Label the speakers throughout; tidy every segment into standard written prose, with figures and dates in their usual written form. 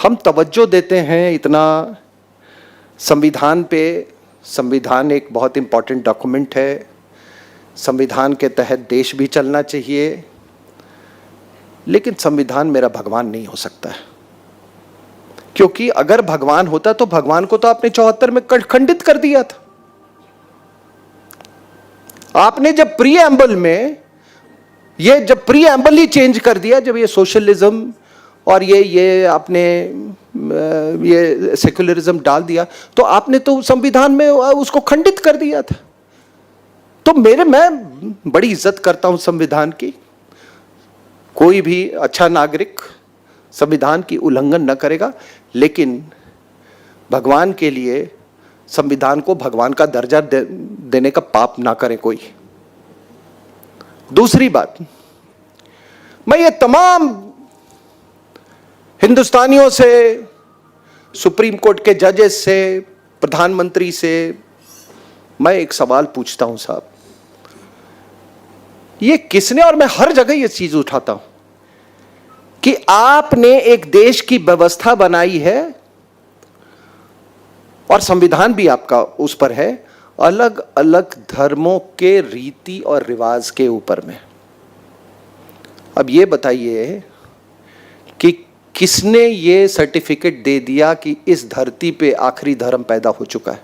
Speaker 1: हम तवज्जो देते हैं इतना संविधान पे। संविधान एक बहुत इम्पॉर्टेंट डॉक्यूमेंट है। संविधान के तहत देश भी चलना चाहिए, लेकिन संविधान मेरा भगवान नहीं हो सकता है, क्योंकि अगर भगवान होता तो भगवान को तो आपने 74 में खंडित कर दिया था। आपने जब प्रीएम्बल में जब प्रीएम्बल ही चेंज कर दिया, जब ये सोशलिज्म और ये आपने ये सेक्युलरिज्म डाल दिया, तो आपने तो संविधान में उसको खंडित कर दिया था। तो मैं बड़ी इज्जत करता हूं संविधान की। कोई भी अच्छा नागरिक संविधान की उल्लंघन न करेगा, लेकिन भगवान के लिए संविधान को भगवान का दर्जा देने का पाप ना करे कोई। दूसरी बात, मैं ये तमाम हिंदुस्तानियों से, सुप्रीम कोर्ट के जजेस से, प्रधानमंत्री से मैं एक सवाल पूछता हूं साहब, ये किसने, और मैं हर जगह ये चीज उठाता हूं कि आपने एक देश की व्यवस्था बनाई है और संविधान भी आपका उस पर है, अलग अलग धर्मों के रीति और रिवाज के ऊपर में। अब ये बताइए कि किसने ये सर्टिफिकेट दे दिया कि इस धरती पे आखिरी धर्म पैदा हो चुका है?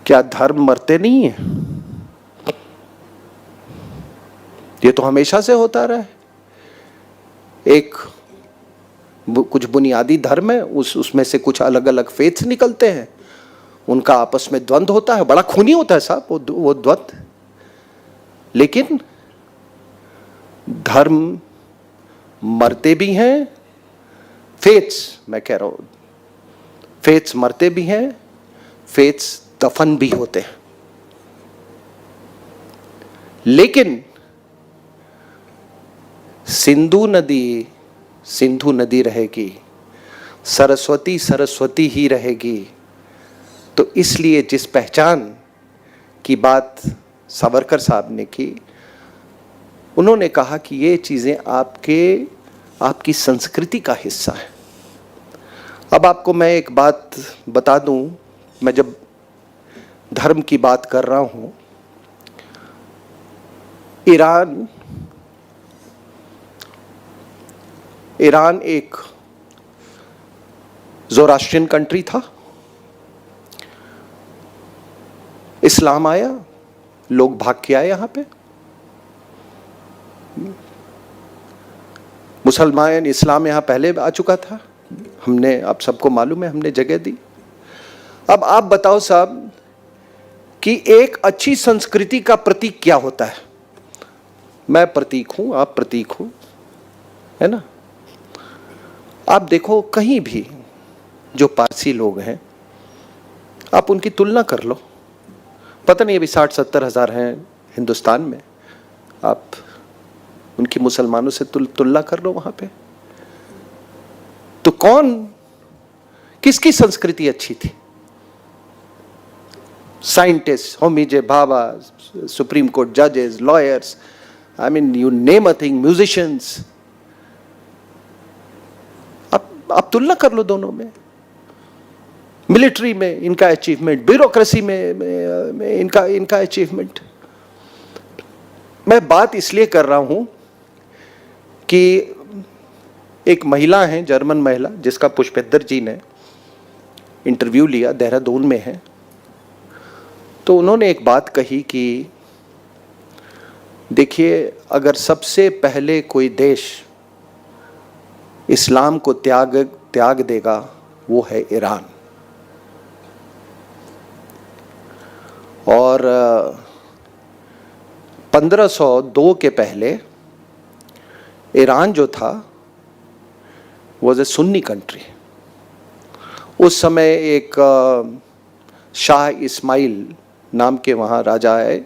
Speaker 1: क्या धर्म मरते नहीं है? ये तो हमेशा से होता रहा है। एक कुछ बुनियादी धर्म है, उसमें से कुछ अलग अलग फेथ्स निकलते हैं, उनका आपस में द्वंद्व होता है, बड़ा खूनी होता है साहब वो द्वंद्व। लेकिन धर्म मरते भी हैं, फेथ्स, मैं कह रहा हूं फेथ्स मरते भी हैं, फेथ्स दफन भी होते हैं। लेकिन सिंधु नदी रहेगी, सरस्वती सरस्वती ही रहेगी। तो इसलिए जिस पहचान की बात सावरकर साहब ने की, उन्होंने कहा कि ये चीजें आपकी संस्कृति का हिस्सा है। अब आपको मैं एक बात बता दूं, मैं जब धर्म की बात कर रहा हूं, ईरान एक ज़ोरास्ट्रियन कंट्री था। इस्लाम आया, लोग भाग के आए यहां पे। मुसलमान, इस्लाम यहां पहले आ चुका था, हमने, आप सबको मालूम है, हमने जगह दी। अब आप बताओ साहब कि एक अच्छी संस्कृति का प्रतीक क्या होता है? मैं प्रतीक हूं, आप प्रतीक हो, है ना? आप देखो कहीं भी जो पारसी लोग हैं, आप उनकी तुलना कर लो, पता नहीं अभी 60-70 हजार हैं हिंदुस्तान में, आप उनकी मुसलमानों से तुलना कर लो वहां पे, तो किसकी संस्कृति अच्छी थी? साइंटिस्ट, होमी जे भाभा, सुप्रीम कोर्ट जजेस, lawyers, I mean you name a thing, musicians. आप तुलना कर लो दोनों में। मिलिट्री में इनका अचीवमेंट, ब्यूरोक्रेसी में इनका अचीवमेंट। मैं बात इसलिए कर रहा हूं कि एक महिला है, जर्मन महिला, जिसका पुष्पेंद्र जी ने इंटरव्यू लिया, देहरादून में है। तो उन्होंने एक बात कही कि देखिए, अगर सबसे पहले कोई देश इस्लाम को त्याग देगा, वो है ईरान। और 1502 के पहले ईरान जो था, वॉज ए सुन्नी कंट्री। उस समय एक शाह इस्माइल नाम के वहाँ राजा आए,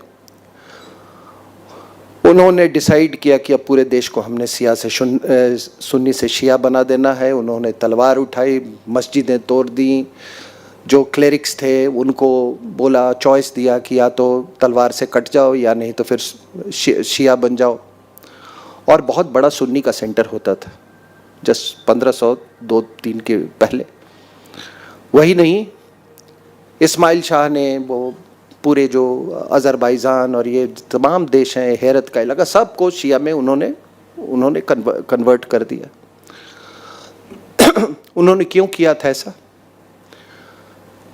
Speaker 1: उन्होंने डिसाइड किया कि अब पूरे देश को हमने शिया से सुन्नी से शिया बना देना है। उन्होंने तलवार उठाई, मस्जिदें तोड़ दी, जो क्लेरिक्स थे उनको बोला, चॉइस दिया कि या तो तलवार से कट जाओ या नहीं तो फिर शिया बन जाओ। और बहुत बड़ा सुन्नी का सेंटर होता था जस्ट 1502-3 के पहले। वही नहीं, इस्माइल शाह ने वो पूरे जो अज़रबैजान और ये तमाम देश हैं, हेरत का इलाका, सबको शिया में उन्होंने कन्वर्ट कर दिया। उन्होंने क्यों किया था ऐसा?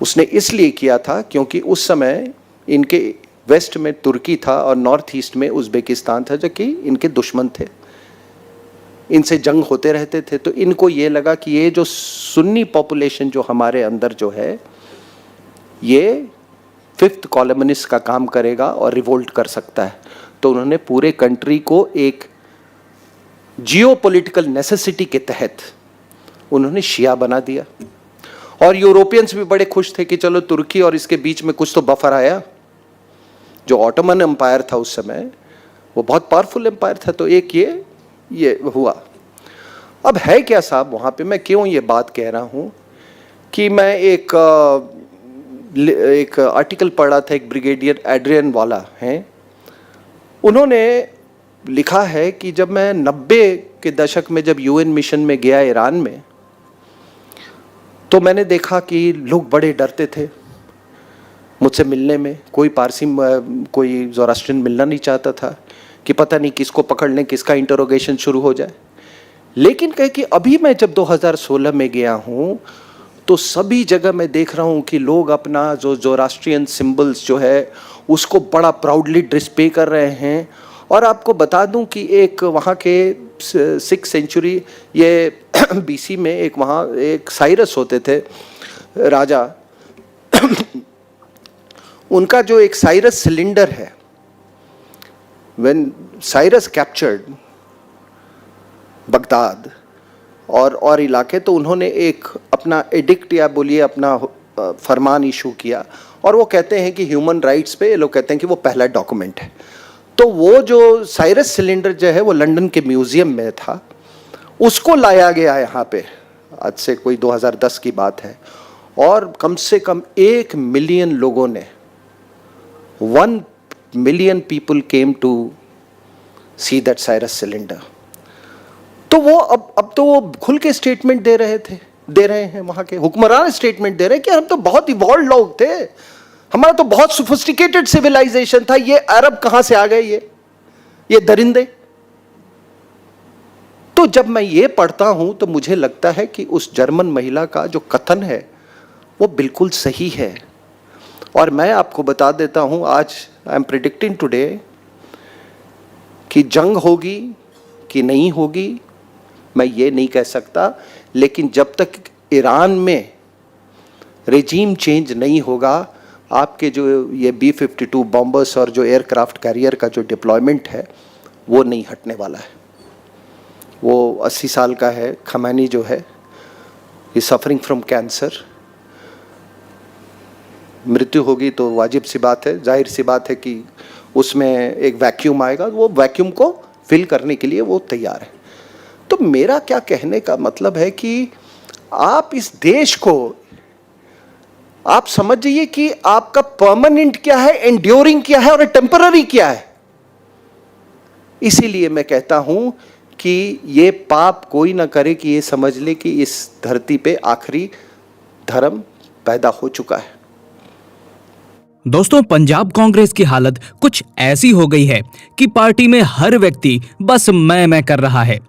Speaker 1: उसने इसलिए किया था क्योंकि उस समय इनके वेस्ट में तुर्की था और नॉर्थ ईस्ट में उज़्बेकिस्तान था, जो कि इनके दुश्मन थे, इनसे जंग होते रहते थे। तो इनको ये लगा कि ये जो सुन्नी पॉपुलेशन जो हमारे अंदर जो है, ये फिफ्थ कॉलमनिस्ट का काम करेगा और रिवोल्ट कर सकता है। तो उन्होंने पूरे कंट्री को एक जियोपॉलिटिकल नेसेसिटी के तहत उन्होंने शिया बना दिया। और यूरोपियंस भी बड़े खुश थे कि चलो तुर्की और इसके बीच में कुछ तो बफर आया। जो ऑटोमन एम्पायर था उस समय, वो बहुत पावरफुल एम्पायर था, तो एक ये हुआ। अब है क्या साहब वहाँ पे, मैं क्यों ये बात कह रहा हूँ कि मैं एक आर्टिकल पढ़ा था, एक ब्रिगेडियर एड्रियन वाला हैं, उन्होंने लिखा है कि जब मैं 90 के दशक में जब यूएन मिशन में गया ईरान में, तो मैंने देखा कि लोग बड़े डरते थे मुझसे मिलने में। कोई पारसी, कोई ज़ोरास्ट्रियन मिलना नहीं चाहता था कि पता नहीं किसको पकड़ लें, किसका इंटरोगेशन शुरू हो जाए। लेकिन कहे कि अभी मैं जब 2016 में गया हूँ तो सभी जगह मैं देख रहा हूँ कि लोग अपना जो ज़ोरास्ट्रियन सिंबल्स जो है उसको बड़ा प्राउडली डिस्प्ले कर रहे हैं। और आपको बता दूं कि एक वहाँ के 6th सेंचुरी ये BC में एक वहाँ एक साइरस होते थे राजा, उनका जो एक साइरस सिलेंडर है, व्हेन साइरस कैप्चर्ड बगदाद और इलाके, तो उन्होंने एक अपना एडिक्ट या बोलिए अपना फरमान इशू किया। और वो कहते हैं कि ह्यूमन राइट्स पे ये लोग कहते हैं कि वो पहला डॉक्यूमेंट है। तो वो जो साइरस सिलेंडर जो है वो लंदन के म्यूज़ियम में था, उसको लाया गया यहाँ पे, आज से कोई 2010 की बात है। और कम से कम 1 मिलियन लोगों ने, 1 million people came to see that Cyrus cylinder. तो वो अब तो वो खुल के स्टेटमेंट दे रहे हैं, वहाँ के हुक्मरान स्टेटमेंट दे रहे हैं कि हम तो बहुत इवॉल्व लोग थे, हमारा तो बहुत सोफिस्टिकेटेड सिविलाइजेशन था, ये अरब कहाँ से आ गए, ये दरिंदे। तो जब मैं ये पढ़ता हूँ तो मुझे लगता है कि उस जर्मन महिला का जो कथन है वो बिल्कुल सही है। और मैं आपको बता देता हूँ, आज आई एम प्रिडिक्टिंग टुडे कि जंग होगी कि नहीं होगी मैं ये नहीं कह सकता, लेकिन जब तक ईरान में रेजीम चेंज नहीं होगा, आपके जो ये B-52 बॉम्बर्स और जो एयरक्राफ्ट कैरियर का जो डिप्लॉयमेंट है वो नहीं हटने वाला है। वो 80 साल का है खमैनी जो है, ये सफरिंग फ्रॉम कैंसर, मृत्यु होगी तो वाजिब सी बात है, जाहिर सी बात है कि उसमें एक वैक्यूम आएगा, वो वैक्यूम को फिल करने के लिए वो तैयार है। तो मेरा क्या कहने का मतलब है कि आप इस देश को आप समझ जाइए कि आपका परमानेंट क्या है, एंड्योरिंग क्या है और टेम्पररी क्या है। इसीलिए मैं कहता हूं कि ये पाप कोई ना करे कि ये समझ ले कि इस धरती पे आखिरी धर्म पैदा हो चुका है।
Speaker 2: दोस्तों, पंजाब कांग्रेस की हालत कुछ ऐसी हो गई है कि पार्टी में हर व्यक्ति बस मैं कर रहा है।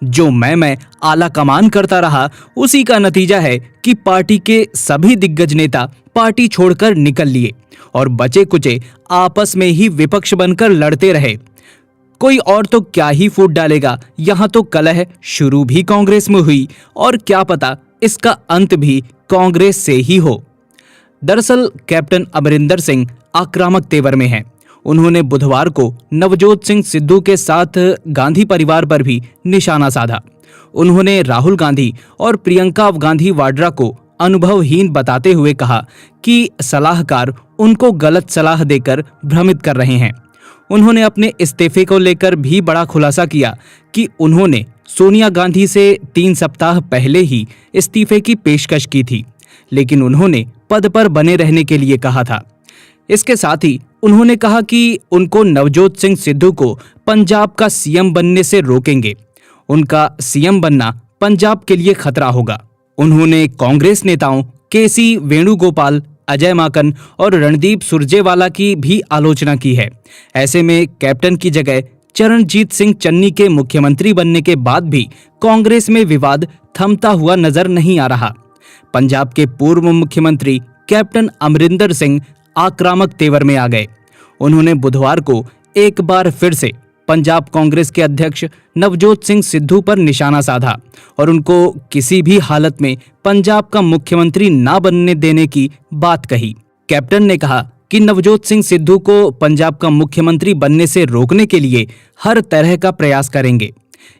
Speaker 2: जो मैं आला कमान करता रहा, उसी का नतीजा है कि पार्टी के सभी दिग्गज नेता पार्टी छोड़कर निकल लिए और बचे कुचे आपस में ही विपक्ष बनकर लड़ते रहे। कोई और तो क्या ही फूट डालेगा, यहाँ तो कलह शुरू भी कांग्रेस में हुई और क्या पता इसका अंत भी कांग्रेस से ही हो। दरअसल कैप्टन अमरिंदर सिंह आक्रामक तेवर में हैं। उन्होंने बुधवार को नवजोत सिंह सिद्धू के साथ गांधी परिवार पर भी निशाना साधा। उन्होंने राहुल गांधी और प्रियंका गांधी वाड्रा को अनुभवहीन बताते हुए कहा कि सलाहकार उनको गलत सलाह देकर भ्रमित कर रहे हैं। उन्होंने अपने इस्तीफे को लेकर भी बड़ा खुलासा किया कि उन्होंने सोनिया गांधी से 3 सप्ताह पहले ही इस्तीफे की पेशकश की थी, लेकिन उन्होंने पद पर बने रहने के लिए कहा था। इसके साथ ही उन्होंने कहा कि उनको नवजोत सिंह सिद्धू को पंजाब का सीएम बनने से रोकेंगे। उनका सीएम बनना पंजाब के लिए खतरा होगा। उन्होंने कांग्रेस नेताओं केसी वेणुगोपाल, अजय माकन और रणदीप सुरजेवाला की भी आलोचना की है। ऐसे में कैप्टन की जगह चरणजीत सिंह चन्नी के मुख्यमंत्री बनने के बाद भी कांग्रेस में विवाद थमता हुआ नजर नहीं आ रहा। पंजाब के पूर्व मुख्यमंत्री कैप्टन अमरिंदर सिंह आक्रामक तेवर में आ गए। उन्होंने बुधवार को एक बार फिर से पंजाब कांग्रेस के अध्यक्ष नवजोत सिंह सिद्धू पर निशाना साधा और उनको किसी भी हालत में पंजाब का मुख्यमंत्री ना बनने देने की बात कही। कैप्टन ने कहा कि नवजोत सिंह सिद्धू को पंजाब का मुख्यमंत्री बनने से रोकने के लिए हर तरह का प्रयास करेंगे।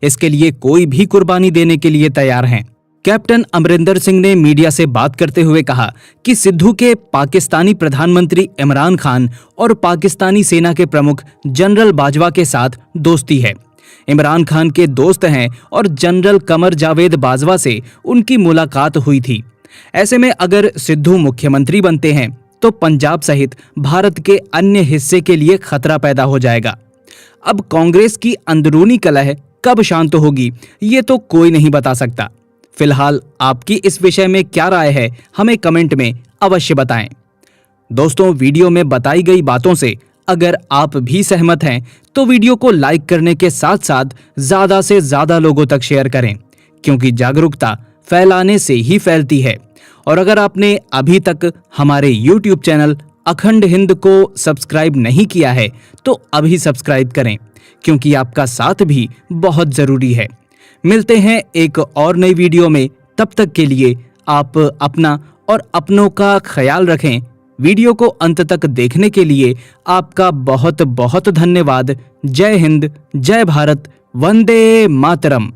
Speaker 2: इसके लिए कोई भी कुर्बानी देने के लिए तैयार हैं। कैप्टन अमरिंदर सिंह ने मीडिया से बात करते हुए कहा कि सिद्धू के पाकिस्तानी प्रधानमंत्री इमरान खान और पाकिस्तानी सेना के प्रमुख जनरल बाजवा के साथ दोस्ती है। इमरान खान के दोस्त हैं और जनरल कमर जावेद बाजवा से उनकी मुलाकात हुई थी। ऐसे में अगर सिद्धू मुख्यमंत्री बनते हैं तो पंजाब सहित भारत के अन्य हिस्से के लिए खतरा पैदा हो जाएगा। अब कांग्रेस की अंदरूनी कलह कब शांत होगी ये तो कोई नहीं बता सकता। फिलहाल आपकी इस विषय में क्या राय है, हमें कमेंट में अवश्य बताएं। दोस्तों, वीडियो में बताई गई बातों से अगर आप भी सहमत हैं तो वीडियो को लाइक करने के साथ साथ ज़्यादा से ज़्यादा लोगों तक शेयर करें, क्योंकि जागरूकता फैलाने से ही फैलती है। और अगर आपने अभी तक हमारे YouTube चैनल अखंड हिंद को सब्सक्राइब नहीं किया है तो अभी सब्सक्राइब करें, क्योंकि आपका साथ भी बहुत ज़रूरी है। मिलते हैं एक और नई वीडियो में, तब तक के लिए आप अपना और अपनों का ख्याल रखें। वीडियो को अंत तक देखने के लिए आपका बहुत बहुत धन्यवाद। जय हिंद, जय भारत, वंदे मातरम।